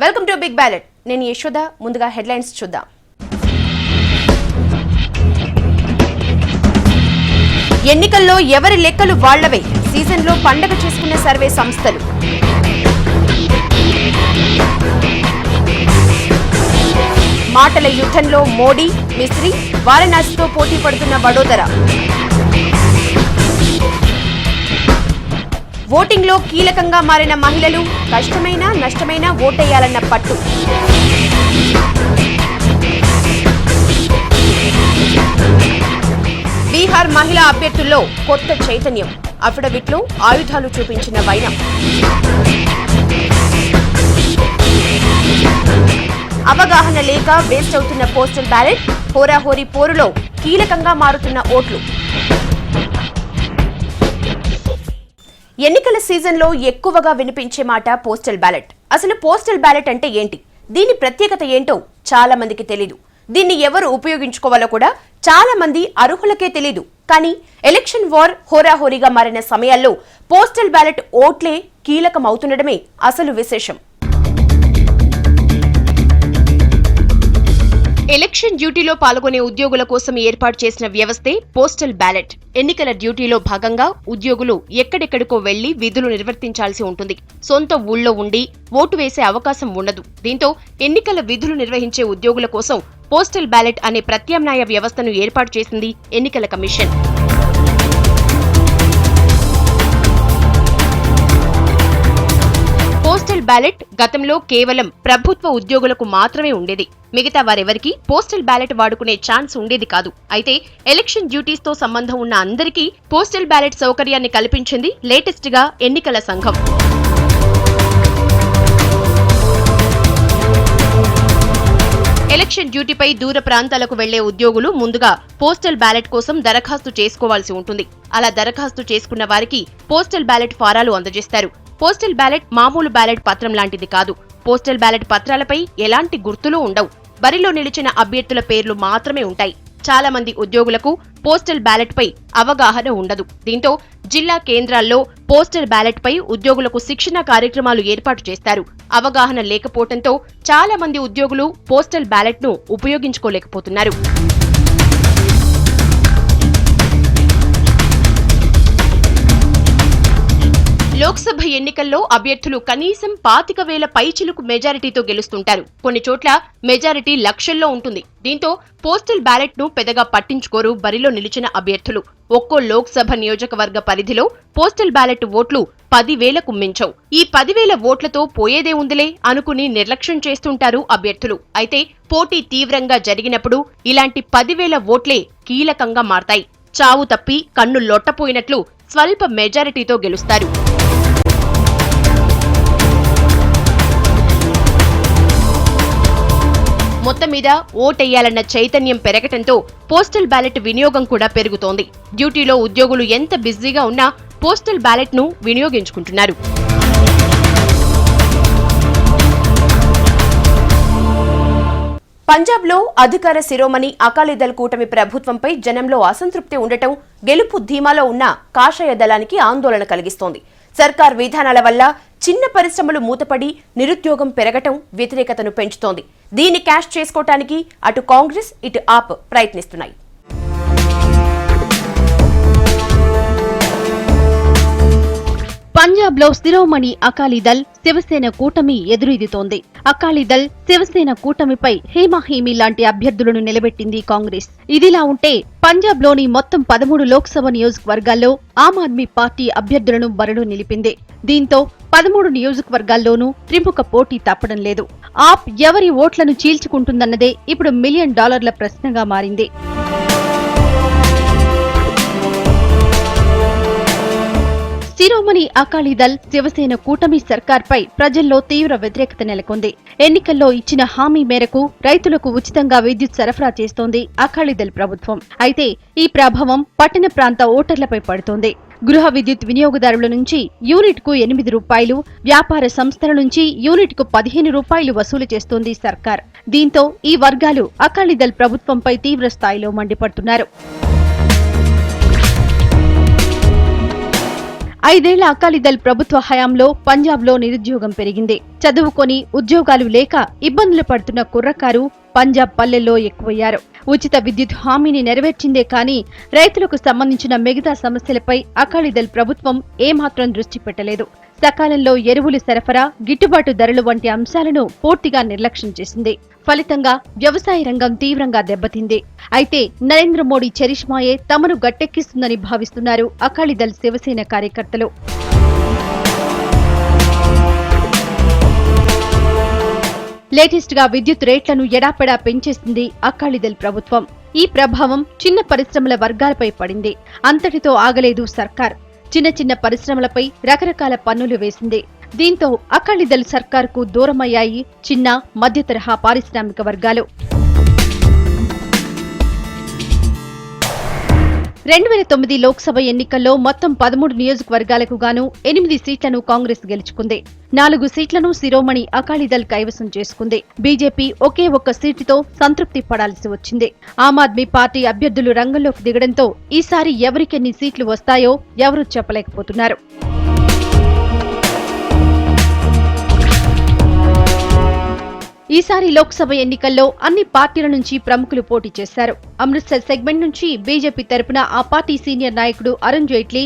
Welcome to big ballot. నేను యశోద. ముందుగా headlines చూద్దాం. ఎన్నికల్లో ఎవరి లెక్కలు వాళ్లవే. సీజన్లో పండగ చేసుకున్న సర్వే సంస్థలు. మాటల యుద్ధంలో మోడీ, మిస్త్రీ, వారణాసితో పోటీ పడుతున్న వడోదర. ఓటింగ్లో కీలకంగా మారిన మహిళలు. కష్టమైన నష్టమైన ఓటేయాలన్న పట్టు. బీహార్ మహిళా అభ్యర్థుల్లో కొత్త చైతన్యం. అఫిడవిట్లో ఆయుధాలు చూపించిన వైనం. అవగాహన లేక వేస్ట్ అవుతున్న పోస్టల్ బ్యాలెట్. హోరాహోరీ పోరులో కీలకంగా మారుతున్న ఓట్లు. ఎన్నికల సీజన్లో ఎక్కువగా వినిపించే మాట పోస్టల్ బ్యాలెట్. అసలు పోస్టల్ బ్యాలెట్ అంటే ఏంటి, దీని ప్రత్యేకత ఏంటో చాలా మందికి తెలీదు. దీన్ని ఎవరు ఉపయోగించుకోవాలో కూడా చాలా మంది అర్హులకే తెలీదు. కానీ ఎలక్షన్ వార్ హోరాహోరీగా మారిన సమయాల్లో పోస్టల్ బ్యాలెట్ ఓట్లే కీలకం అవుతుండడమే అసలు విశేషం. ఎలక్షన్ డ్యూటీలో పాల్గొనే ఉద్యోగుల కోసం ఏర్పాటు చేసిన వ్యవస్థే పోస్టల్ బ్యాలెట్. ఎన్నికల డ్యూటీలో భాగంగా ఉద్యోగులు ఎక్కడెక్కడికో వెళ్లి విధులు నిర్వర్తించాల్సి ఉంటుంది. సొంత ఊళ్ళో ఉండి ఓటు వేసే అవకాశం ఉండదు. దీంతో ఎన్నికల విధులు నిర్వహించే ఉద్యోగుల కోసం పోస్టల్ బ్యాలెట్ అనే ప్రత్యామ్నాయ వ్యవస్థను ఏర్పాటు చేసింది ఎన్నికల కమిషన్. పోస్టల్ బ్యాలెట్ గతంలో కేవలం ప్రభుత్వ ఉద్యోగులకు మాత్రమే ఉండేది. మిగతా వారెవరికీ పోస్టల్ బ్యాలెట్ వాడుకునే ఛాన్స్ ఉండేది కాదు. అయితే ఎలక్షన్ డ్యూటీస్ తో సంబంధం ఉన్న అందరికీ పోస్టల్ బ్యాలెట్ సౌకర్యాన్ని కల్పించింది లేటెస్ట్ గా ఎన్నికల సంఘం. ఎలక్షన్ డ్యూటీపై దూర ప్రాంతాలకు వెళ్లే ఉద్యోగులు ముందుగా పోస్టల్ బ్యాలెట్ కోసం దరఖాస్తు చేసుకోవాల్సి ఉంటుంది. అలా దరఖాస్తు చేసుకున్న వారికి పోస్టల్ బ్యాలెట్ ఫారాలు అందజేస్తారు. పోస్టల్ బ్యాలెట్ మామూలు బ్యాలెట్ పత్రం లాంటిది కాదు. పోస్టల్ బ్యాలెట్ పత్రాలపై ఎలాంటి గుర్తులు ఉండవు. బరిలో నిలిచిన అభ్యర్థుల పేర్లు మాత్రమే ఉంటాయి. చాలా మంది ఉద్యోగులకు పోస్టల్ బ్యాలెట్ పై అవగాహన ఉండదు. దీంతో జిల్లా కేంద్రాల్లో పోస్టల్ బ్యాలెట్ పై ఉద్యోగులకు శిక్షణ కార్యక్రమాలు ఏర్పాటు చేస్తారు. అవగాహన లేకపోవడంతో చాలా మంది ఉద్యోగులు పోస్టల్ బ్యాలెట్ ను ఉపయోగించుకోలేకపోతున్నారు. లోక్సభ ఎన్నికల్లో అభ్యర్థులు కనీసం 25,000 పైచిలుకు మెజారిటీతో గెలుస్తుంటారు. కొన్ని చోట్ల మెజారిటీ లక్షల్లో ఉంటుంది. దీంతో పోస్టల్ బ్యాలెట్ ను పెద్దగా పట్టించుకోరు బరిలో నిలిచిన అభ్యర్థులు. ఒక్కో లోక్సభ నియోజకవర్గ పరిధిలో పోస్టల్ బ్యాలెట్ ఓట్లు 10,000కు మించవు. ఈ 10,000 ఓట్లతో పోయేదే ఉందిలే అనుకుని నిర్లక్ష్యం చేస్తుంటారు అభ్యర్థులు. అయితే పోటీ తీవ్రంగా జరిగినప్పుడు ఇలాంటి 10,000 ఓట్లే కీలకంగా మారతాయి. చావు తప్పి కన్ను లొట్టపోయినట్లు స్వల్ప మెజారిటీతో గెలుస్తారు. మొత్తం మీద ఓటెయ్యాలన్న చైతన్యం పెరగటంతో పోస్టల్ బ్యాలెట్ వినియోగం కూడా పెరుగుతోంది. డ్యూటీలో ఉద్యోగులు ఎంత బిజీగా ఉన్నా పోస్టల్ బ్యాలెట్ ను వినియోగించుకుంటున్నారు. పంజాబ్లో అధికార శిరోమణి అకాలీదళ్ కూటమి ప్రభుత్వంపై జనంలో అసంతృప్తి ఉండటం, గెలుపు ధీమాలో ఉన్న కాషాయ దళానికి ఆందోళన కలిగిస్తోంది. సర్కార్ విధానాల వల్ల చిన్న పరిశ్రమలు మూతపడి నిరుద్యోగం పెరగటం వ్యతిరేకతను పెంచుతోంది. దీన్ని క్యాష్ చేసుకోవటానికి అటు కాంగ్రెస్ ఇటు ఆప్ ప్రయత్నిస్తున్నాయి. పంజాబ్లో శిరోమణి అకాలీదళ్ శివసేన కూటమి ఎదురీదుతోంది. అకాలీదళ్ శివసేన కూటమిపై హేమాహేమి లాంటి అభ్యర్థులను నిలబెట్టింది కాంగ్రెస్. ఇదిలా ఉంటే పంజాబ్లోని మొత్తం 13 లోక్సభ నియోజకవర్గాల్లో ఆమ్ ఆద్మీ పార్టీ అభ్యర్థులను బరిలో నిలిపింది. దీంతో 13 నియోజకవర్గాల్లోనూ త్రిముఖ పోటీ తప్పడం లేదు. ఆప్ ఎవరి ఓట్లను చీల్చుకుంటుందన్నదే ఇప్పుడు $1 మిలియన్ ప్రశ్నగా మారింది. శిరోమణి అకాలీదళ్ శివసేన కూటమి సర్కార్పై ప్రజల్లో తీవ్ర వ్యతిరేకత నెలకొంది. ఎన్నికల్లో ఇచ్చిన హామీ మేరకు రైతులకు ఉచితంగా విద్యుత్ సరఫరా చేస్తోంది అకాలీదళ్ ప్రభుత్వం. అయితే ఈ ప్రభావం పట్టణ ప్రాంత ఓటర్లపై పడుతోంది. గృహ విద్యుత్ వినియోగదారుల నుంచి యూనిట్కు $8, వ్యాపార సంస్థల నుంచి యూనిట్కు $15 వసూలు చేస్తోంది సర్కార్. దీంతో ఈ వర్గాలు అకాలీదళ్ ప్రభుత్వంపై తీవ్ర స్థాయిలో మండిపడుతున్నారు. 5 ఏళ్ల అకాలీదళ్ ప్రభుత్వ హయాంలో పంజాబ్లో నిరుద్యోగం పెరిగింది. చదువుకొని ఉద్యోగాలు లేక ఇబ్బందులు పడుతున్న కుర్రకారు పంజాబ్ పల్లెల్లో ఎక్కువయ్యారు. ఉచిత విద్యుత్ హామీని నెరవేర్చిందే కానీ రైతులకు సంబంధించిన మిగతా సమస్యలపై అకాలీదళ్ ప్రభుత్వం ఏమాత్రం దృష్టి పెట్టలేదు. సకాలంలో ఎరువులు సరఫరా, గిట్టుబాటు ధరలు వంటి అంశాలను పూర్తిగా నిర్లక్ష్యం చేసింది. ఫలితంగా వ్యవసాయ రంగం తీవ్రంగా దెబ్బతింది. అయితే నరేంద్ర మోడీ చరిష్మాయే తమను గట్టెక్కిస్తుందని భావిస్తున్నారు అకాలీదళ్ శివసేన కార్యకర్తలు. లేటెస్ట్ గా విద్యుత్ రేట్లను ఎడాపెడా పెంచేసింది అకాలీదళ్ ప్రభుత్వం. ఈ ప్రభావం చిన్న పరిశ్రమల వర్గాలపై పడింది. అంతటితో ఆగలేదు సర్కార్. చిన్న చిన్న పరిశ్రమలపై రకరకాల పన్నులు వేసింది. దీంతో అకాలీదళ్ సర్కార్కు దూరమయ్యాయి చిన్న, మధ్య తరహా పారిశ్రామిక వర్గాలు. 2009 లోక్సభ ఎన్నికల్లో మొత్తం 13 నియోజకవర్గాలకు గాను 8 సీట్లను కాంగ్రెస్ గెలుచుకుంది. 4 సీట్లను శిరోమణి అకాలీదళ్ కైవసం చేసుకుంది. బీజేపీ ఒకే ఒక్క సీటుతో సంతృప్తి పడాల్సి వచ్చింది. ఆమ్ ఆద్మీ పార్టీ అభ్యర్థులు రంగంలోకి దిగడంతో ఈసారి ఎవరికెన్ని సీట్లు వస్తాయో ఎవరూ చెప్పలేకపోతున్నారు. ఈసారి లోక్సభ ఎన్నికల్లో అన్ని పార్టీల నుంచి ప్రముఖులు పోటీ చేశారు. అమృత్సర్ సెగ్మెంట్ నుంచి బీజేపీ తరపున ఆ పార్టీ సీనియర్ నాయకుడు అరుణ్ జైట్లీ,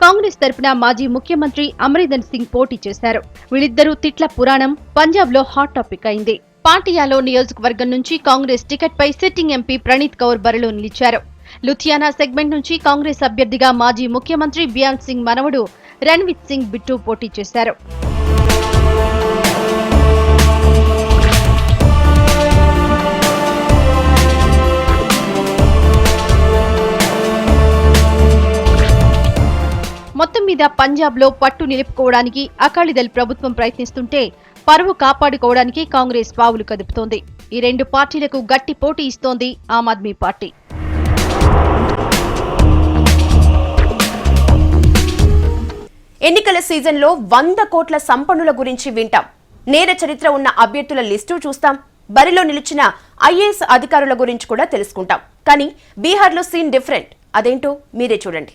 కాంగ్రెస్ తరపున మాజీ ముఖ్యమంత్రి అమరీందర్ సింగ్ పోటీ చేశారు. వీళ్ళిద్దరూ తిట్ల పురాణం పంజాబ్లో హాట్ టాపిక్ అయింది. పాటియాలో నియోజకవర్గం నుంచి కాంగ్రెస్ టికెట్ పై సిట్టింగ్ ఎంపీ ప్రణీత్ కౌర్ బరిలో నిలిచారు. లుధియానా సెగ్మెంట్ నుంచి కాంగ్రెస్ అభ్యర్థిగా మాజీ ముఖ్యమంత్రి బియాన్ సింగ్ మనవడు రణ్వీర్ సింగ్ బిట్టు పోటీ చేశారు. మొత్తం మీద పంజాబ్లో పట్టు నిలుపుకోవడానికి అకాలీదళ్ ప్రభుత్వం ప్రయత్నిస్తుంటే పరువు కాపాడుకోవడానికి కాంగ్రెస్ పావులు కదుపుతోంది. ఈ 2 పార్టీలకు గట్టి పోటీ ఇస్తోంది ఆమ్ ఆద్మీ పార్టీ. ఎన్నికల సీజన్లో 100 కోట్ల సంపన్నుల గురించి వింటాం. నేర చరిత్ర ఉన్న అభ్యర్థుల లిస్టు చూస్తాం. బరిలో నిలిచిన ఐఏఎస్ అధికారుల గురించి కూడా తెలుసుకుంటాం. కానీ బీహార్లో సీన్ డిఫరెంట్. అదేంటో మీరే చూడండి.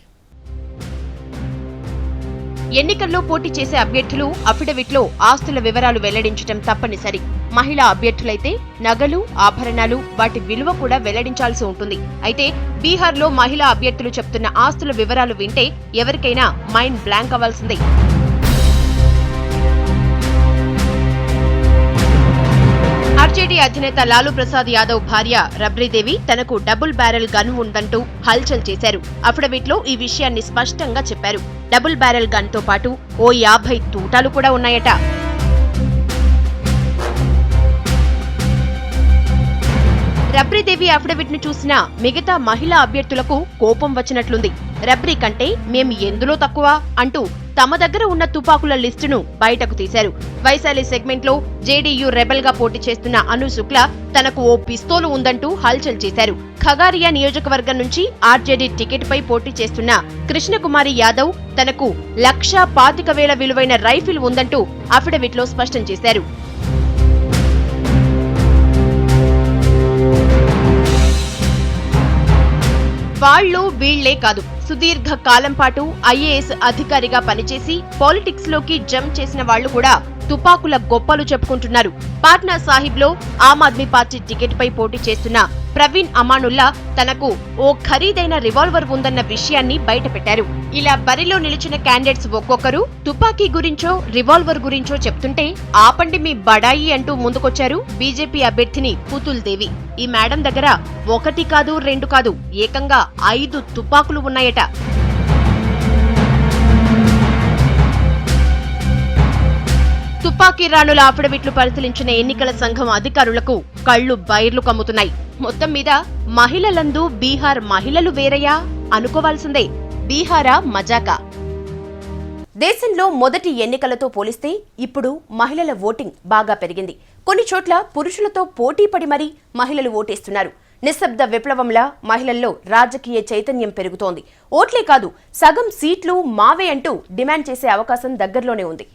ఎన్నికల్లో పోటీ చేసే అభ్యర్థులు అఫిడవిట్లో ఆస్తుల వివరాలు వెల్లడించడం తప్పనిసరి. మహిళా అభ్యర్థులైతే నగలు, ఆభరణాలు, వాటి విలువ కూడా వెల్లడించాల్సి ఉంటుంది. అయితే బీహార్లో మహిళా అభ్యర్థులు చెప్తున్న ఆస్తుల వివరాలు వింటే ఎవరికైనా మైండ్ బ్లాంక్ అవ్వాల్సిందే. ఆర్జేడీ అధినేత లాలూ ప్రసాద్ యాదవ్ భార్య రబ్రీదేవి తనకు డబుల్ బ్యారెల్ గన్ ఉందంటూ హల్చల్ చేశారు. అఫిడవిట్లో ఈ విషయాన్ని స్పష్టంగా చెప్పారు. డబుల్ బ్యారెల్ గన్ తో పాటు ఓ 50 తూటాలు కూడా ఉన్నాయట. రబ్రీదేవి అఫిడవిట్ ను చూసిన మిగతా మహిళా అభ్యర్థులకు కోపం వచ్చినట్లుంది. రబ్రీ కంటే మేం ఎందులో తక్కువ అంటూ తమ దగ్గర ఉన్న తుపాకుల లిస్టును బయటకు తీశారు. వైశాలి సెగ్మెంట్ లో జేడీయూ రెబెల్ గా పోటీ చేస్తున్న అను శుక్లా తనకు ఓ పిస్తోలు ఉందంటూ హల్చల్ చేశారు. ఖగారియా నియోజకవర్గం నుంచి ఆర్జేడీ టికెట్ పై పోటీ చేస్తున్న కృష్ణకుమారి యాదవ్ తనకు 1,25,000 విలువైన రైఫిల్ ఉందంటూ అఫిడవిట్ లో స్పష్టం చేశారు. వాళ్లు వీళ్లే కాదు, సుదీర్ఘ కాలం పాటు ఐఏఎస్ అధికారిగా పనిచేసి పాలిటిక్స్ లోకి జంప్ చేసిన వాళ్లు కూడా తుపాకుల గొప్పలు చెప్పుకుంటున్నారు. పాట్నా సాహిబ్ లో ఆమ్ ఆద్మీ పార్టీ టికెట్ పై పోటీ చేస్తున్న ప్రవీణ్ అమానుల్లా తనకు ఓ ఖరీదైన రివాల్వర్ ఉందన్న విషయాన్ని బయటపెట్టారు. ఇలా బరిలో నిలిచిన క్యాండిడేట్స్ ఒక్కొక్కరు తుపాకీ గురించో రివాల్వర్ గురించో చెప్తుంటే ఆపండి మీ బడాయి అంటూ ముందుకొచ్చారు బీజేపీ అభ్యర్థిని పుతుల్ దేవి. ఈ మేడం దగ్గర 1 కాదు 2 కాదు ఏకంగా 5 తుపాకులు ఉన్నాయట. తుపాకీ రాణుల అఫిడవిట్లు పరిశీలించిన ఎన్నికల సంఘం అధికారులకు కళ్లు బైర్లు కమ్ముతున్నాయి. మొత్తం మీద మహిళలందు బీహార్ మహిళలు వేరయా అనుకోవాల్సిందే. బీహారా మజాకా. దేశంలో మొదటి ఎన్నికలతో పోలిస్తే ఇప్పుడు మహిళల ఓటింగ్ బాగా పెరిగింది. కొన్ని చోట్ల పురుషులతో పోటీ పడి మరీ మహిళలు ఓటేస్తున్నారు. నిశ్శబ్ద విప్లవంలా మహిళల్లో రాజకీయ చైతన్యం పెరుగుతోంది. ఓట్లే కాదు, సగం సీట్లు మావే అంటూ డిమాండ్ చేసే అవకాశం దగ్గరలోనే ఉంది.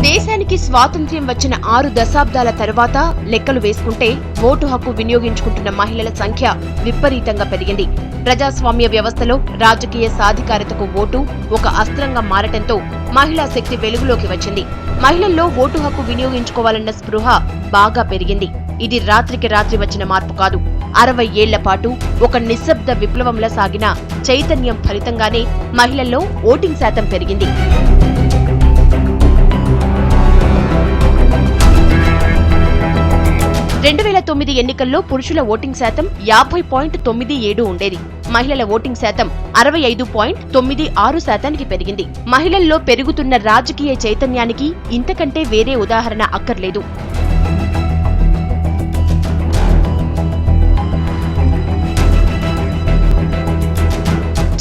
దేశానికి స్వాతంత్ర్యం వచ్చిన 6 దశాబ్దాల తర్వాత లెక్కలు వేసుకుంటే ఓటు హక్కు వినియోగించుకుంటున్న మహిళల సంఖ్య విపరీతంగా పెరిగింది. ప్రజాస్వామ్య వ్యవస్థలో రాజకీయ సాధికారతకు ఓటు ఒక అస్త్రంగా మారటంతో మహిళా శక్తి వెలుగులోకి వచ్చింది. మహిళల్లో ఓటు హక్కు వినియోగించుకోవాలన్న స్పృహ బాగా పెరిగింది. ఇది రాత్రికి రాత్రి వచ్చిన మార్పు కాదు. 60 ఏళ్ల పాటు ఒక నిశ్శబ్ద విప్లవంలా సాగిన చైతన్యం ఫలితంగానే మహిళల్లో ఓటింగ్ శాతం పెరిగింది. ఎన్నికల్లో పురుషుల ఓటింగ్ శాతం 50.97 ఉండేది. మహిళల ఓటింగ్ శాతం 65.96% పెరిగింది. మహిళల్లో పెరుగుతున్న రాజకీయ చైతన్యానికి ఇంతకంటే వేరే ఉదాహరణ అక్కర్లేదు.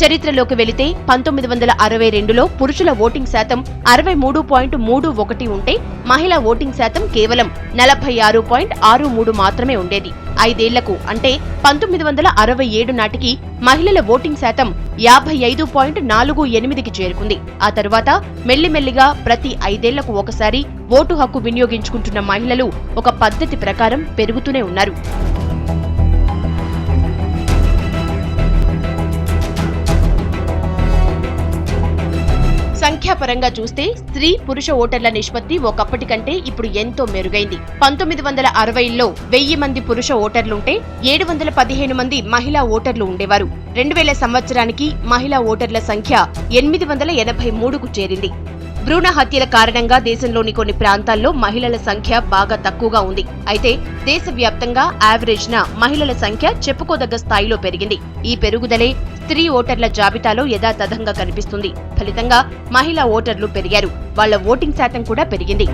చరిత్రలోకి వెళితే 1962లో పురుషుల ఓటింగ్ శాతం 63.31 ఉంటే మహిళా ఓటింగ్ శాతం కేవలం 46.63 మాత్రమే ఉండేది. 5 ఏళ్లకు అంటే 1967 నాటికి మహిళల ఓటింగ్ శాతం 55.48కి చేరుకుంది. ఆ తరువాత మెల్లిమెల్లిగా ప్రతి 5 ఏళ్లకు ఒకసారి ఓటు హక్కు వినియోగించుకుంటున్న మహిళలు ఒక పద్ధతి ప్రకారం పెరుగుతూనే ఉన్నారు. సంఖ్యాపరంగా చూస్తే స్త్రీ పురుష ఓటర్ల నిష్పత్తి ఒకప్పటి కంటే ఇప్పుడు ఎంతో మెరుగైంది. 1960లో 1000 మంది పురుష ఓటర్లుంటే 715 మంది మహిళా ఓటర్లు ఉండేవారు. 2000 సంవత్సరానికి మహిళా ఓటర్ల సంఖ్య 883కు చేరింది. భ్రూణ హత్యల కారణంగా దేశంలోని కొన్ని ప్రాంతాల్లో మహిళల సంఖ్య బాగా తక్కువగా ఉంది. అయితే దేశవ్యాప్తంగా యావరేజ్న మహిళల సంఖ్య చెప్పుకోదగ్గ స్థాయిలో పెరిగింది. ఈ పెరుగుదలే స్త్రీ ఓటర్ల జాబితాలో యథాతథంగా కనిపిస్తుంది. ఫలితంగా మహిళా ఓటర్లు పెరిగారు. వాళ్ల ఓటింగ్ శాతం కూడా పెరిగింది.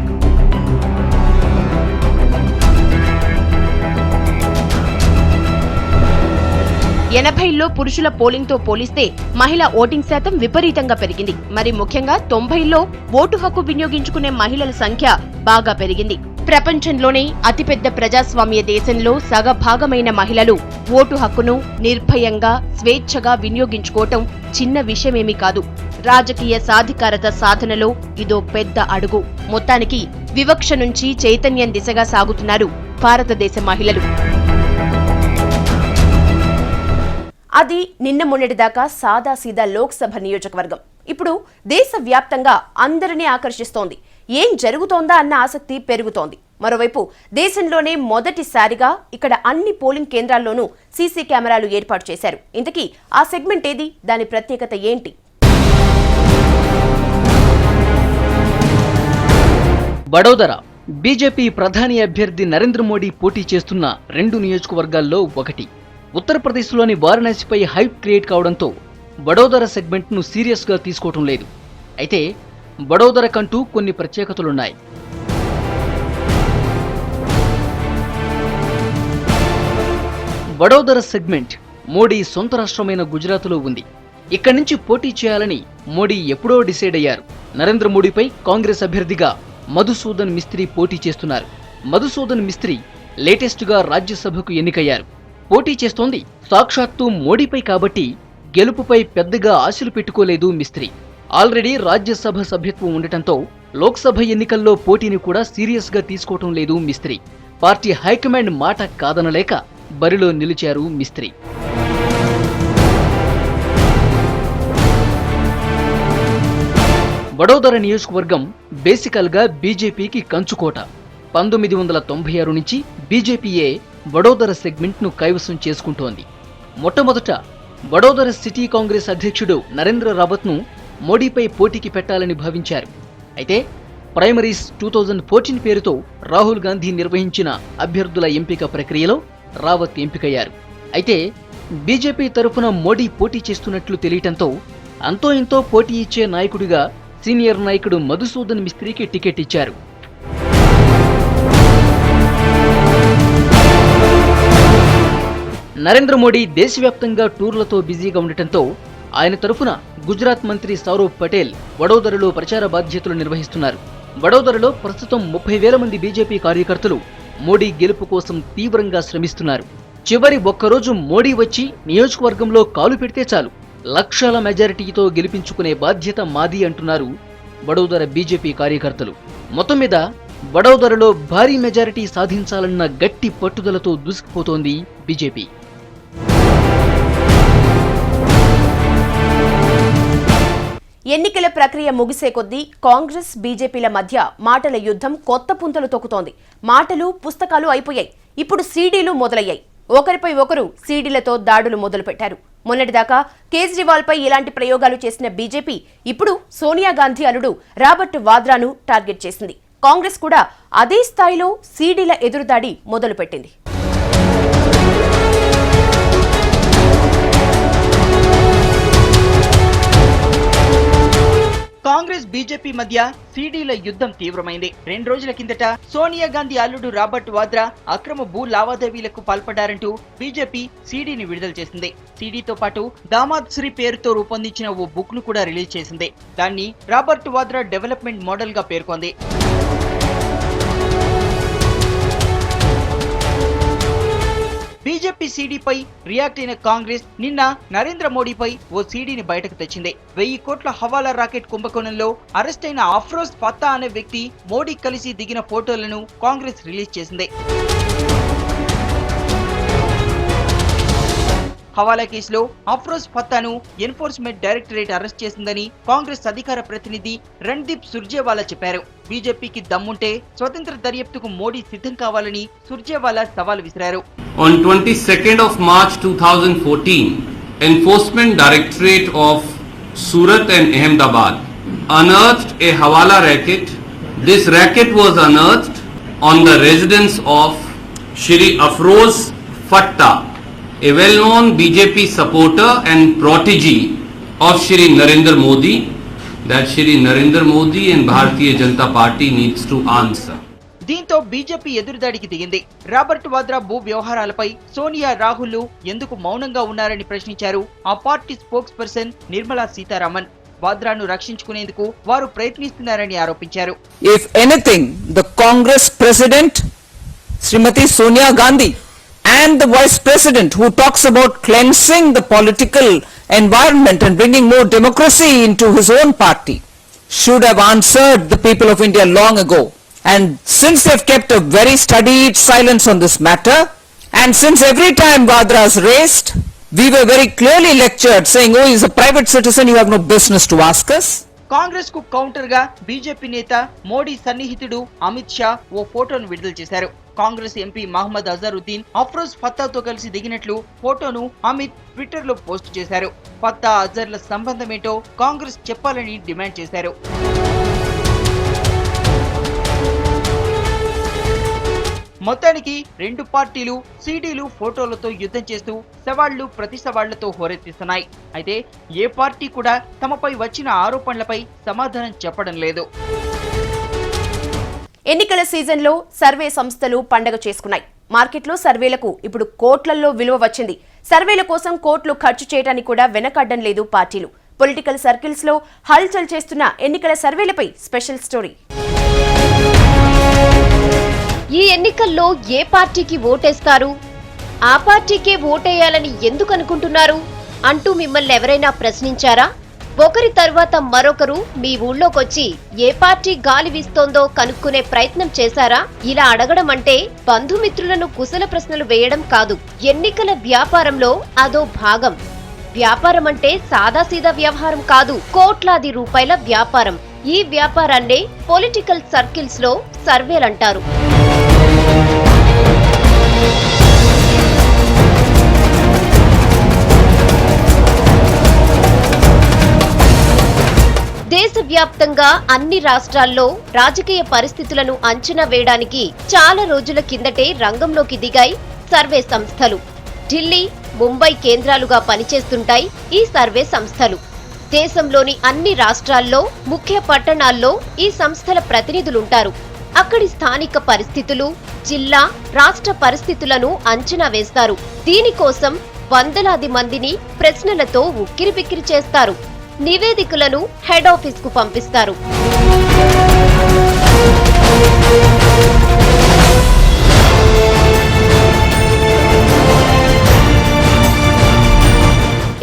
లో పురుషుల పోలింగ్ తో పోలిస్తే మహిళా ఓటింగ్ శాతం విపరీతంగా పెరిగింది. మరి ముఖ్యంగా 90లో ఓటు హక్కు వినియోగించుకునే మహిళల సంఖ్య బాగా పెరిగింది. ప్రపంచంలోనే అతిపెద్ద ప్రజాస్వామ్య దేశంలో సగభాగమైన మహిళలు ఓటు హక్కును నిర్భయంగా స్వేచ్ఛగా వినియోగించుకోవటం చిన్న విషయమేమీ కాదు. రాజకీయ సాధికారత సాధనలో ఇదో పెద్ద అడుగు. మొత్తానికి వివక్ష నుంచి చైతన్యం దిశగా సాగుతున్నారు భారతదేశ మహిళలు. అది నిన్న మొన్నటిదాకా సాదాసీదా లోక్సభ నియోజకవర్గం. ఇప్పుడు దేశవ్యాప్తంగా అందరినీ ఆకర్షిస్తోంది. ఏం జరుగుతోందా అన్న ఆసక్తి పెరుగుతోంది. మరోవైపు దేశంలోనే మొదటిసారిగా ఇక్కడ అన్ని పోలింగ్ కేంద్రాల్లోనూ సీసీ కెమెరాలు ఏర్పాటు చేశారు. ఇంతకీ ఆ సెగ్మెంట్ ఏది? దాని ప్రత్యేకత ఏంటి? వడోదర బీజేపీ ప్రధాని అభ్యర్థి నరేంద్ర మోడీ పోటీ చేస్తున్న 2 నియోజకవర్గాల్లో ఒకటి. ఉత్తరప్రదేశ్లోని వారణాసిపై హైప్ క్రియేట్ కావడంతో వడోదర సెగ్మెంట్ను సీరియస్గా తీసుకోవటం లేదు. అయితే వడోదరకంటూ కొన్ని ప్రత్యేకతలున్నాయి. వడోదర సెగ్మెంట్ మోడీ సొంత రాష్ట్రమైన గుజరాత్లో ఉంది. ఇక్కడి నుంచి పోటీ చేయాలని మోడీ ఎప్పుడో డిసైడ్ అయ్యారు. నరేంద్ర మోడీపై కాంగ్రెస్ అభ్యర్థిగా మధుసూదన్ మిస్త్రీ పోటీ చేస్తున్నారు. మధుసూదన్ మిస్త్రీ లేటెస్ట్గా రాజ్యసభకు ఎన్నికయ్యారు. పోటీ చేస్తోంది సాక్షాత్తు మోడీపై కాబట్టి గెలుపుపై పెద్దగా ఆశలు పెట్టుకోలేదు మిస్త్రీ. ఆల్రెడీ రాజ్యసభ సభ్యత్వం ఉండటంతో లోక్సభ ఎన్నికల్లో పోటీని కూడా సీరియస్గా తీసుకోవటం లేదు మిస్త్రీ. పార్టీ హైకమాండ్ మాట కాదనలేక బరిలో నిలిచారు మిస్త్రీ. వడోదర నియోజకవర్గం బేసికల్గా బీజేపీకి కంచుకోట. 1996 నుంచి బీజేపీయే వడోదర సెగ్మెంట్ను కైవసం చేసుకుంటోంది. మొట్టమొదట వడోదర సిటీ కాంగ్రెస్ అధ్యక్షుడు నరేంద్ర రావత్ను మోడీపై పోటీకి పెట్టాలని భావించారు. అయితే ప్రైమరీస్ 2014 పేరుతో రాహుల్ గాంధీ నిర్వహించిన అభ్యర్థుల ఎంపిక ప్రక్రియలో రావత్ ఎంపికయ్యారు. అయితే బీజేపీ తరఫున మోడీ పోటీ చేస్తున్నట్లు తెలియటంతో అంతో ఇంతో పోటీ ఇచ్చే నాయకుడిగా సీనియర్ నాయకుడు మధుసూదన్ మిస్త్రీకి టికెట్ ఇచ్చారు. నరేంద్ర మోడీ దేశవ్యాప్తంగా టూర్లతో బిజీగా ఉండటంతో ఆయన తరఫున గుజరాత్ మంత్రి సౌరవ్ పటేల్ వడోదరలో ప్రచార బాధ్యతలు నిర్వహిస్తున్నారు. వడోదరలో ప్రస్తుతం 30,000 మంది బీజేపీ కార్యకర్తలు మోడీ గెలుపు కోసం తీవ్రంగా శ్రమిస్తున్నారు. చివరి ఒక్కరోజు మోడీ వచ్చి నియోజకవర్గంలో కాలు పెడితే చాలు, లక్షల మెజారిటీతో గెలిపించుకునే బాధ్యత మాది అంటున్నారు వడోదర బీజేపీ కార్యకర్తలు. మొత్తం మీద వడోదరలో భారీ మెజారిటీ సాధించాలన్న గట్టి పట్టుదలతో దూసుకుపోతోంది బీజేపీ. ఎన్నికల ప్రక్రియ ముగిసే కొద్దీ కాంగ్రెస్ బీజేపీల మధ్య మాటల యుద్ధం కొత్త పుంతలు తొక్కుతోంది. మాటలు పుస్తకాలు అయిపోయాయి. ఇప్పుడు సీడీలు మొదలయ్యాయి. ఒకరిపై ఒకరు సీడీలతో దాడులు మొదలుపెట్టారు. మొన్నటిదాకా కేజ్రీవాల్ పై ఇలాంటి ప్రయోగాలు చేసిన బీజేపీ ఇప్పుడు సోనియా గాంధీ అల్లుడు రాబర్ట్ వాద్రాను టార్గెట్ చేసింది. కాంగ్రెస్ కూడా అదే స్థాయిలో సీడీల ఎదురుదాడి మొదలుపెట్టింది. కాంగ్రెస్ బీజేపీ మధ్య సీడీల యుద్ధం తీవ్రమైంది. 2 రోజుల కిందట సోనియా గాంధీ అల్లుడు రాబర్ట్ వాద్రా అక్రమ భూ లావాదేవీలకు పాల్పడ్డారంటూ బీజేపీ సీడీని విడుదల చేసింది. సీడీతో పాటు దామాద్ శ్రీ పేరుతో రూపొందించిన ఓ బుక్ ను కూడా రిలీజ్ చేసింది. దాన్ని రాబర్ట్ వాద్రా డెవలప్మెంట్ మోడల్ గా పేర్కొంది. బీజేపీ సీడీపై రియాక్ట్ అయిన కాంగ్రెస్ నిన్న నరేంద్ర మోడీపై ఓ సీడీని బయటకు తెచ్చింది. 1000 కోట్ల హవాలా రాకెట్ కుంభకోణంలో అరెస్ట్ అయిన అఫ్రోజ్ ఫత్తా అనే వ్యక్తి మోడీ కలిసి దిగిన ఫోటోలను కాంగ్రెస్ రిలీజ్ చేసింది. హవాలా కేసులో అఫ్రోజ్ ఫత్తాను ఎన్ఫోర్స్మెంట్ డైరెక్టరేట్ అరెస్ట్ చేసిందని కాంగ్రెస్ అధికార ప్రతినిధి రణ్దీప్ సుర్జేవాలా చెప్పారు. బీజేపీకి దమ్ముంటే స్వతంత్ర దర్యాప్తుకు మోడీ సిద్ధం కావాలని సుర్జేవాలా సవాల్ విసిరారు. On 22nd of March 2014, Enforcement Directorate of Surat and Ahmedabad unearthed a Hawala racket. This racket was unearthed on the residence of Shri Afroz Fatta, a well-known BJP supporter and protege of Shri Narendra Modi, that Shri Narendra Modi and Bharatiya Janata Party needs to answer. దీంతో BJP ఎదురుదాడికి దిగింది. Robert Vadra భూ వ్యవహారాలపై సోనియా రాహుల్ ఎందుకు మౌనంగా ఉన్నారని ప్రశ్నించారు ఆ party spokesperson Nirmala Sitharaman. వాద్రాను రక్షించుకునేందుకు వారు ప్రయత్నిస్తున్నారని ఆరోపించారు. If anything, the Congress president Srimati Sonia Gandhi and the vice president who talks about cleansing the political environment and bringing more democracy into his own party should have answered the people of India long ago. And since they've kept a very studied silence on this matter, and since every time Vadra is raised, we were very clearly lectured saying, oh, he's a private citizen, you have no business to ask us. Congress కు counter గా BJP నేత మోడీ సన్నిహితుడు అమిత్ షా ఓ ఫోటోను విడుదల చేశారు. Congress MP Mohammed Azharuddin Afroz ఫత్తాతో కలిసి దిగినట్లు ఫోటోను Amit Twitter లో పోస్ట్ చేశారు. ఫత్తా అజర్ల సంబంధమేంటో కాంగ్రెస్ చెప్పాలని డిమాండ్ చేశారు. మొత్తానికి రెండు పార్టీలు సీడీలు ఫోటోలతో యుద్ధం చేస్తూ సవాళ్లు ప్రతి సవాళ్లతో హోరెత్తిస్తున్నాయి. అయితే ఏ పార్టీ కూడా తమపై వచ్చిన ఆరోపణలపై సమాధానం చెప్పడం లేదు. ఎన్నికల సీజన్లో సర్వే సంస్థలు పండగ చేసుకున్నాయి. మార్కెట్లో సర్వేలకు ఇప్పుడు కోట్లల్లో విలువ వచ్చింది. సర్వేల కోసం కోట్లు ఖర్చు చేయడానికి కూడా వెనకడ్డం లేదు పార్టీలు. పొలిటికల్ సర్కిల్స్ లో హల్చల్ చేస్తున్న ఎన్నికల సర్వేలపై స్పెషల్ స్టోరీ. ఈ ఎన్నికల్లో ఏ పార్టీకి ఓటేస్తారు, ఆ పార్టీకే ఓటేయాలని ఎందుకు అనుకుంటున్నారు అంటూ మిమ్మల్ని ఎవరైనా ప్రశ్నించారా? ఒకరి తర్వాత మరొకరు మీ ఊళ్ళోకొచ్చి ఏ పార్టీ గాలి వీస్తోందో కనుక్కునే ప్రయత్నం చేశారా? ఇలా అడగడం అంటే బంధుమిత్రులను కుశల ప్రశ్నలు వేయడం కాదు. ఎన్నికల వ్యాపారంలో అదో భాగం. వ్యాపారం అంటే సాదాసీదా వ్యవహారం కాదు, కోట్లాది రూపాయల వ్యాపారం. ఈ వ్యాపారాన్నే పొలిటికల్ సర్కిల్స్ లో సర్వేలంటారు. దేశవ్యాప్తంగా అన్ని రాష్ట్రాల్లో రాజకీయ పరిస్థితులను అంచనా వేయడానికి చాలా రోజుల కిందటే రంగంలోకి దిగాయి సర్వే సంస్థలు. ఢిల్లీ, ముంబై కేంద్రాలుగా పనిచేస్తుంటాయి ఈ సర్వే సంస్థలు. దేశంలోని అన్ని రాష్ట్రాల్లో ముఖ్య పట్టణాల్లో ఈ సంస్థల ప్రతినిధులుంటారు. అక్కడి స్థానిక పరిస్థితులు, జిల్లా, రాష్ట్ర పరిస్థితులను అంచనా వేస్తారు. దీనికోసం వందలాది మందిని ప్రశ్నలతో ఉక్కిరిబిక్కిరి చేస్తారు. నివేదికలను హెడ్ ఆఫీస్ కు పంపిస్తారు.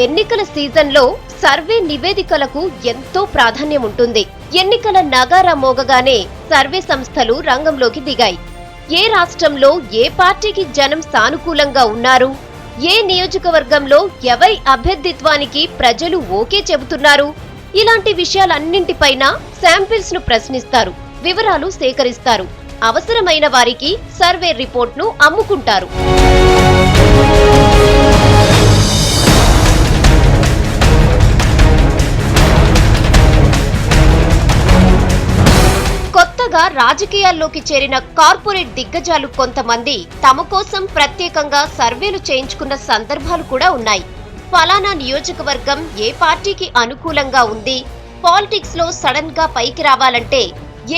ఎన్నికల సీజన్లో సర్వే నివేదికలకు ఎంతో ప్రాధాన్యం ఉంటుంది. ఎన్నికల నగారా మోగగానే సర్వే సంస్థలు రంగంలోకి దిగాయి. ఏ రాష్ట్రంలో ఏ పార్టీకి జనం సానుకూలంగా ఉన్నారు, ఏ నియోజకవర్గంలో ఎవరి అభ్యర్థిత్వానికి ప్రజలు ఓకే చెబుతున్నారు, ఇలాంటి విషయాలన్నింటిపైన శాంపిల్స్ ను ప్రశ్నిస్తారు, వివరాలు సేకరిస్తారు. అవసరమైన వారికి సర్వే రిపోర్ట్ను అమ్ముకుంటారు. కొత్తగా రాజకీయాల్లోకి చేరిన కార్పొరేట్ దిగ్గజాలు కొంతమంది తమ కోసం ప్రత్యేకంగా సర్వేలు చేయించుకున్న సందర్భాలు కూడా ఉన్నాయి. ఫలానా నియోజకవర్గం ఏ పార్టీకి అనుకూలంగా ఉంది, పాలిటిక్స్ లో సడన్ గా పైకి రావాలంటే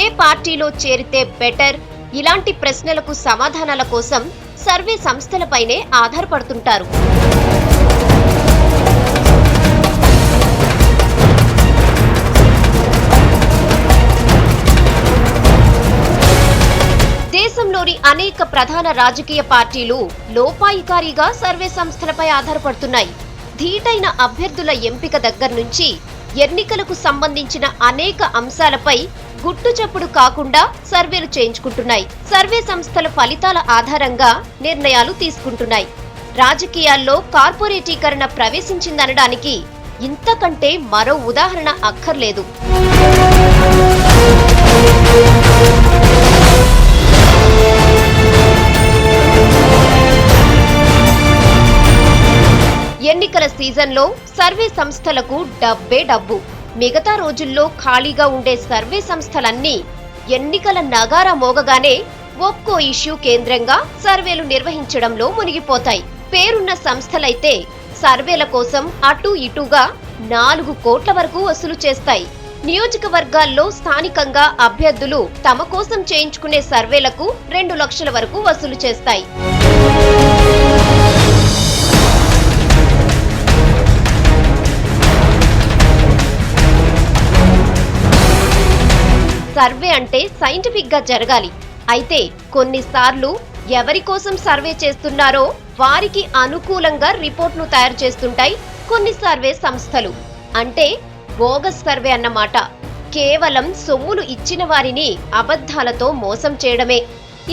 ఏ పార్టీలో చేరితే బెటర్, ఇలాంటి ప్రశ్నలకు సమాధానాల కోసం సర్వే సంస్థలపైనే ఆధారపడుతుంటారు. దేశంలోని అనేక ప్రధాన రాజకీయ పార్టీలు లోపాయికారిగా సర్వే సంస్థలపై ఆధారపడుతున్నాయి. ధీటైన అభ్యర్థుల ఎంపిక దగ్గర నుంచి ఎన్నికలకు సంబంధించిన అనేక అంశాలపై గుట్టుచప్పుడు కాకుండా సర్వేలు చేయించుకుంటున్నాయి. సర్వే సంస్థల ఫలితాల ఆధారంగా నిర్ణయాలు తీసుకుంటున్నాయి. రాజకీయాల్లో కార్పొరేటీకరణ ప్రవేశించిందనడానికి ఇంతకంటే మరో ఉదాహరణ అక్కర్లేదు. ఎన్నికల సీజన్లో సర్వే సంస్థలకు డబ్బే డబ్బు. మిగతా రోజుల్లో ఖాళీగా ఉండే సర్వే సంస్థలన్నీ ఎన్నికల నగారా మోగగానే ఒక్కో ఇష్యూ కేంద్రంగా సర్వేలు నిర్వహించడంలో మునిగిపోతాయి. పేరున్న సంస్థలైతే సర్వేల కోసం అటూ ఇటూగా 4 కోట్ల వరకు వసూలు చేస్తాయి. నియోజకవర్గాల్లో స్థానికంగా అభ్యర్థులు తమ కోసం చేయించుకునే సర్వేలకు 2 లక్షల వరకు వసూలు చేస్తాయి. సర్వే అంటే సైంటిఫిక్ గా జరగాలి. అయితే కొన్నిసార్లు ఎవరి కోసం సర్వే చేస్తున్నారో వారికి అనుకూలంగా రిపోర్ట్ను తయారు చేస్తుంటాయి కొన్ని సర్వే సంస్థలు. అంటే బోగస్ సర్వే అన్నమాట. కేవలం సొమ్ములు ఇచ్చిన వారిని అబద్ధాలతో మోసం చేయడమే.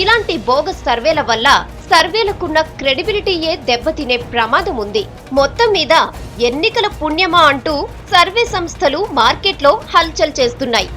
ఇలాంటి బోగస్ సర్వేల వల్ల సర్వేలకున్న క్రెడిబిలిటీయే దెబ్బతినే ప్రమాదం ఉంది. మొత్తం మీద ఎన్నికల పుణ్యమా అంటూ సర్వే సంస్థలు మార్కెట్లో హల్చల్ చేస్తున్నాయి.